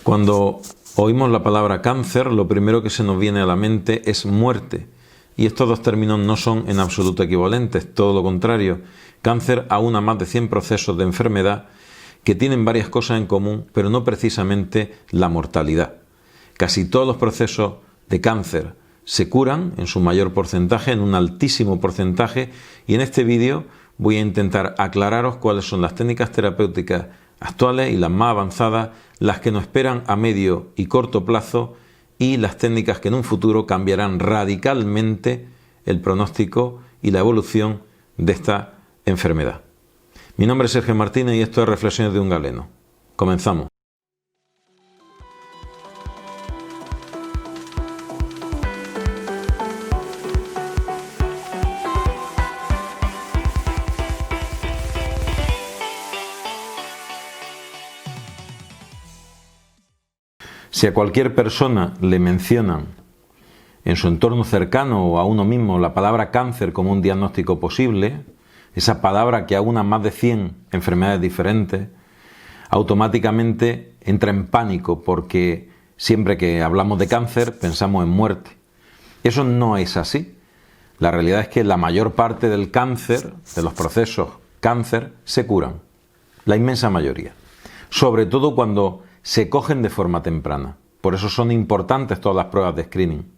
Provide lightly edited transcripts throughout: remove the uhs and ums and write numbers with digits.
Cuando oímos la palabra cáncer, lo primero que se nos viene a la mente es muerte. Y estos dos términos no son en absoluto equivalentes, todo lo contrario. Cáncer aúna más de 100 procesos de enfermedad que tienen varias cosas en común, pero no precisamente la mortalidad. Casi todos los procesos de cáncer se curan en su mayor porcentaje, en un altísimo porcentaje, y en este vídeo voy a intentar aclararos cuáles son las técnicas terapéuticas actuales y las más avanzadas, las que nos esperan a medio y corto plazo y las técnicas que en un futuro cambiarán radicalmente el pronóstico y la evolución de esta enfermedad. Mi nombre es Sergio Martínez y esto es Reflexiones de un Galeno. Comenzamos. Si a cualquier persona le mencionan en su entorno cercano o a uno mismo la palabra cáncer como un diagnóstico posible, esa palabra que aúna más de 100 enfermedades diferentes, automáticamente entra en pánico porque siempre que hablamos de cáncer pensamos en muerte. Eso no es así. La realidad es que la mayor parte del cáncer, de los procesos cáncer, se curan. La inmensa mayoría. Sobre todo cuando se cogen de forma temprana. Por eso son importantes todas las pruebas de screening.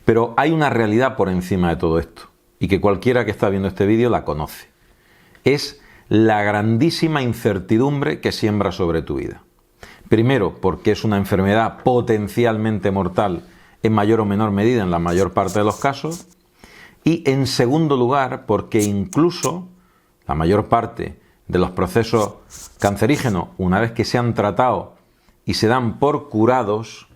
Pero hay una realidad por encima de todo esto, y que cualquiera que está viendo este vídeo la conoce. Es la grandísima incertidumbre que siembra sobre tu vida. Primero, porque es una enfermedad potencialmente mortal en mayor o menor medida en la mayor parte de los casos. Y en segundo lugar, porque incluso la mayor parte de los procesos cancerígenos, una vez que se han tratado y se dan por curados,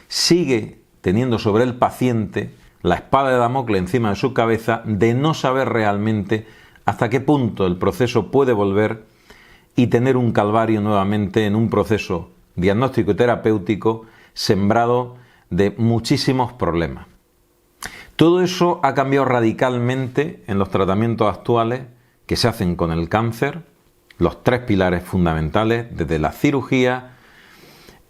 sigue teniendo sobre el paciente la espada de Damocles encima de su cabeza de no saber realmente hasta qué punto el proceso puede volver y tener un calvario nuevamente en un proceso diagnóstico y terapéutico sembrado de muchísimos problemas. Todo eso ha cambiado radicalmente en los tratamientos actuales que se hacen con el cáncer, los tres pilares fundamentales, desde la cirugía,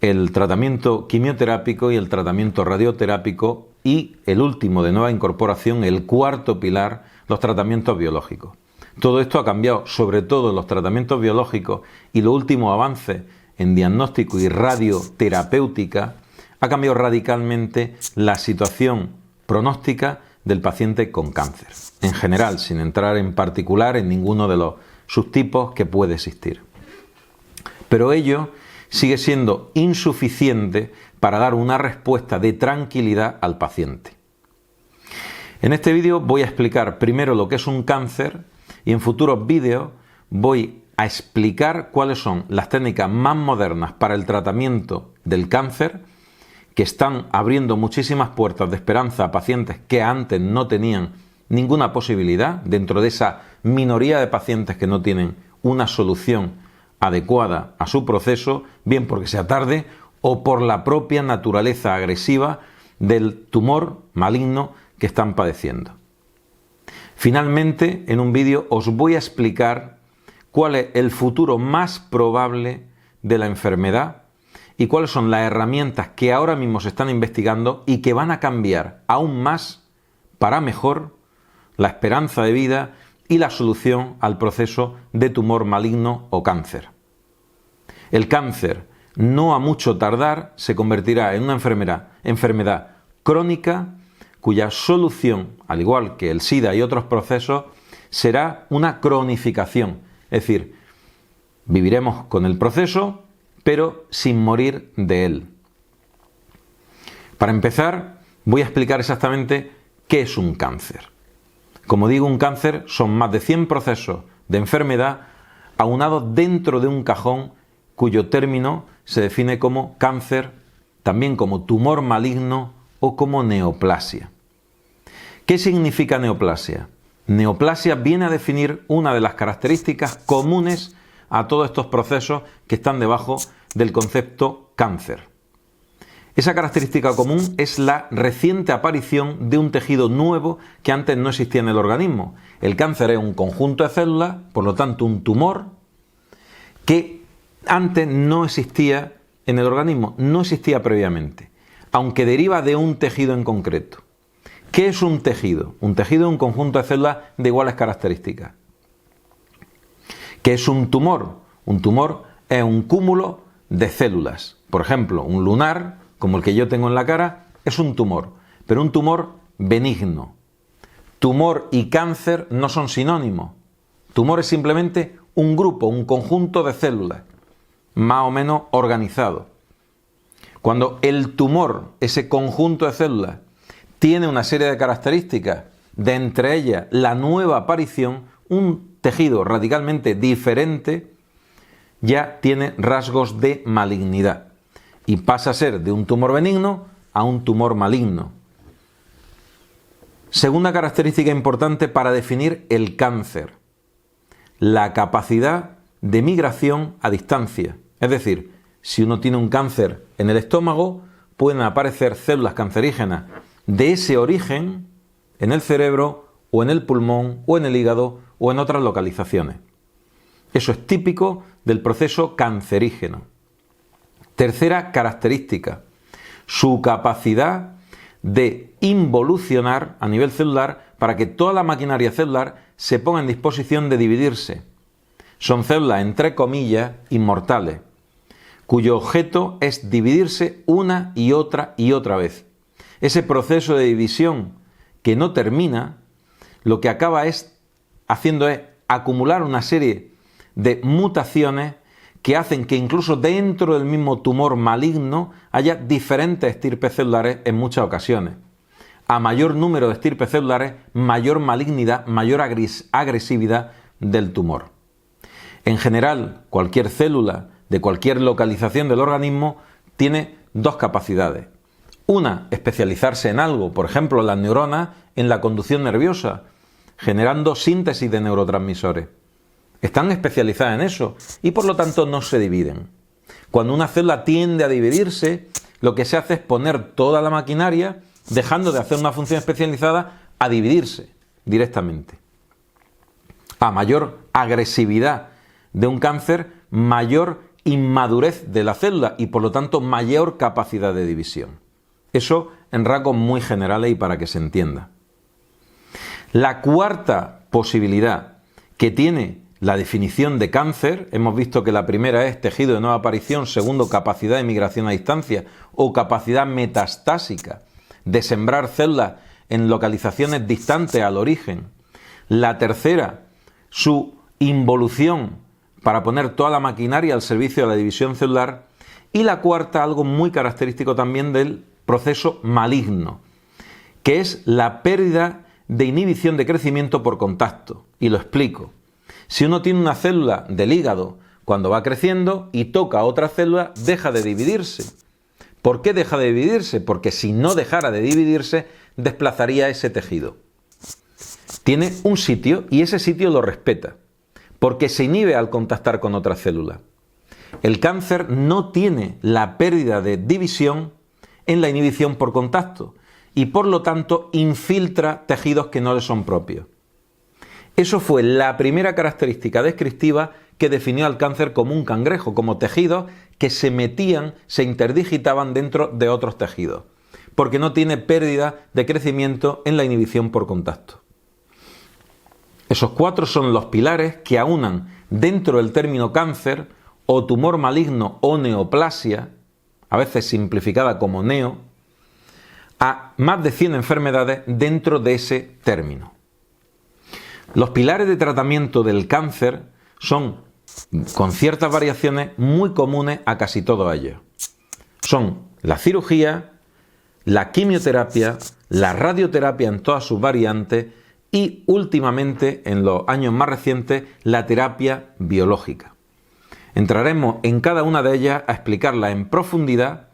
el tratamiento quimioterápico y el tratamiento radioterápico, y el último de nueva incorporación, el cuarto pilar, los tratamientos biológicos. Todo esto ha cambiado, sobre todo en los tratamientos biológicos, y los últimos avances en diagnóstico y radioterapéutica, ha cambiado radicalmente la situación pronóstica del paciente con cáncer. En general, sin entrar en particular en ninguno de los subtipos que puede existir. Pero ello sigue siendo insuficiente para dar una respuesta de tranquilidad al paciente. En este vídeo voy a explicar primero lo que es un cáncer y en futuros vídeos voy a explicar cuáles son las técnicas más modernas para el tratamiento del cáncer, que están abriendo muchísimas puertas de esperanza a pacientes que antes no tenían ninguna posibilidad, dentro de esa minoría de pacientes que no tienen una solución adecuada a su proceso, bien porque sea tarde o por la propia naturaleza agresiva del tumor maligno que están padeciendo. Finalmente, en un vídeo os voy a explicar cuál es el futuro más probable de la enfermedad y cuáles son las herramientas que ahora mismo se están investigando y que van a cambiar aún más para mejor la esperanza de vida y la solución al proceso de tumor maligno o cáncer. El cáncer, no a mucho tardar, se convertirá en una enfermedad crónica cuya solución, al igual que el SIDA y otros procesos, será una cronificación. Es decir, viviremos con el proceso, pero sin morir de él. Para empezar, voy a explicar exactamente qué es un cáncer. Como digo, un cáncer son más de 100 procesos de enfermedad aunados dentro de un cajón cuyo término se define como cáncer, también como tumor maligno o como neoplasia. ¿Qué significa neoplasia? Neoplasia viene a definir una de las características comunes a todos estos procesos que están debajo del concepto cáncer. Esa característica común es la reciente aparición de un tejido nuevo que antes no existía en el organismo. El cáncer es un conjunto de células, por lo tanto un tumor, que antes no existía en el organismo no existía previamente, aunque deriva de un tejido en concreto. ¿Qué es un tejido? Un tejido es un conjunto de células de iguales características. ¿Qué es un tumor? Un tumor es un cúmulo de células. Por ejemplo, un lunar, como el que yo tengo en la cara, es un tumor, pero un tumor benigno. Tumor y cáncer no son sinónimos. Tumor es simplemente un grupo, un conjunto de células, más o menos organizado. Cuando el tumor, ese conjunto de células, tiene una serie de características, de entre ellas la nueva aparición, un tejido radicalmente diferente, ya tiene rasgos de malignidad y pasa a ser de un tumor benigno a un tumor maligno. Segunda característica importante para definir el cáncer: la capacidad de migración a distancia. Es decir, si uno tiene un cáncer en el estómago, pueden aparecer células cancerígenas de ese origen en el cerebro o en el pulmón o en el hígado o en otras localizaciones. Eso es típico del proceso cancerígeno. Tercera característica: su capacidad de involucionar a nivel celular para que toda la maquinaria celular se ponga en disposición de dividirse. Son células, entre comillas, inmortales, cuyo objeto es dividirse una y otra vez. Ese proceso de división que no termina, lo que acaba haciendo es acumular una serie de mutaciones que hacen que incluso dentro del mismo tumor maligno haya diferentes estirpes celulares en muchas ocasiones. A mayor número de estirpes celulares, mayor malignidad, mayor agresividad del tumor. En general, cualquier célula de cualquier localización del organismo tiene dos capacidades. Una, especializarse en algo, por ejemplo, las neuronas en la conducción nerviosa, generando síntesis de neurotransmisores. Están especializadas en eso y por lo tanto no se dividen. Cuando una célula tiende a dividirse, lo que se hace es poner toda la maquinaria, dejando de hacer una función especializada, a dividirse directamente. A mayor agresividad de un cáncer, mayor inmadurez de la célula y por lo tanto mayor capacidad de división. Eso en rasgos muy generales y para que se entienda. La cuarta posibilidad que tiene la definición de cáncer, hemos visto que la primera es tejido de nueva aparición, segundo, capacidad de migración a distancia o capacidad metastásica de sembrar células en localizaciones distantes al origen. La tercera, su involución para poner toda la maquinaria al servicio de la división celular. Y la cuarta, algo muy característico también del proceso maligno, que es la pérdida de inhibición de crecimiento por contacto. Y lo explico. Si uno tiene una célula del hígado, cuando va creciendo y toca a otra célula, deja de dividirse. ¿Por qué deja de dividirse? Porque si no dejara de dividirse, desplazaría ese tejido. Tiene un sitio y ese sitio lo respeta, porque se inhibe al contactar con otra célula. El cáncer no tiene la pérdida de división en la inhibición por contacto y por lo tanto infiltra tejidos que no le son propios. Eso fue la primera característica descriptiva que definió al cáncer como un cangrejo, como tejidos que se metían, se interdigitaban dentro de otros tejidos, porque no tiene pérdida de crecimiento en la inhibición por contacto. Esos cuatro son los pilares que aunan dentro del término cáncer o tumor maligno o neoplasia, a veces simplificada como neo, a más de 100 enfermedades dentro de ese término. Los pilares de tratamiento del cáncer son, con ciertas variaciones, muy comunes a casi todos ellos. Son la cirugía, la quimioterapia, la radioterapia en todas sus variantes y últimamente, en los años más recientes, la terapia biológica. Entraremos en cada una de ellas a explicarla en profundidad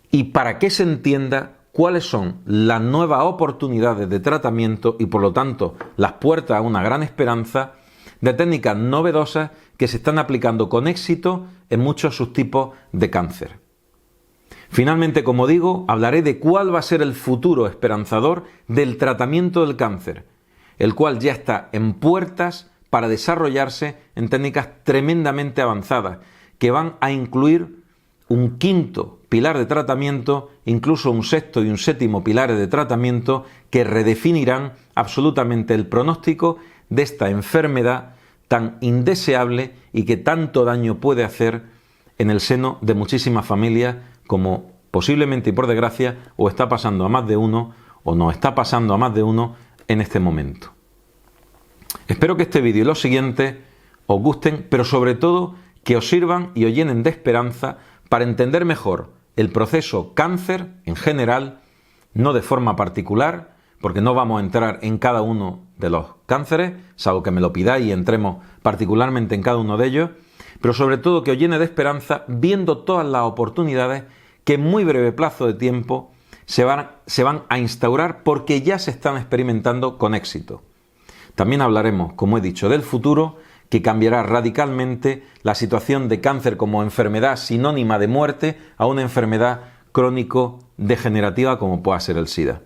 y para que se entienda cuáles son las nuevas oportunidades de tratamiento y por lo tanto las puertas a una gran esperanza de técnicas novedosas que se están aplicando con éxito en muchos subtipos de cáncer. Finalmente, como digo, hablaré de cuál va a ser el futuro esperanzador del tratamiento del cáncer, el cual ya está en puertas para desarrollarse en técnicas tremendamente avanzadas que van a incluir un quinto pilar de tratamiento, incluso un sexto y un séptimo pilares de tratamiento que redefinirán absolutamente el pronóstico de esta enfermedad tan indeseable y que tanto daño puede hacer en el seno de muchísimas familias, como posiblemente y por desgracia os está pasando a más de uno o nos está pasando a más de uno en este momento. Espero que este vídeo y los siguientes os gusten, pero sobre todo que os sirvan y os llenen de esperanza para entender mejor el proceso cáncer en general, no de forma particular, porque no vamos a entrar en cada uno de los cánceres, salvo que me lo pidáis y entremos particularmente en cada uno de ellos, pero sobre todo que os llene de esperanza viendo todas las oportunidades que en muy breve plazo de tiempo se van a instaurar, porque ya se están experimentando con éxito. También hablaremos, como he dicho, del futuro, que cambiará radicalmente la situación de cáncer como enfermedad sinónima de muerte a una enfermedad crónico-degenerativa como pueda ser el SIDA.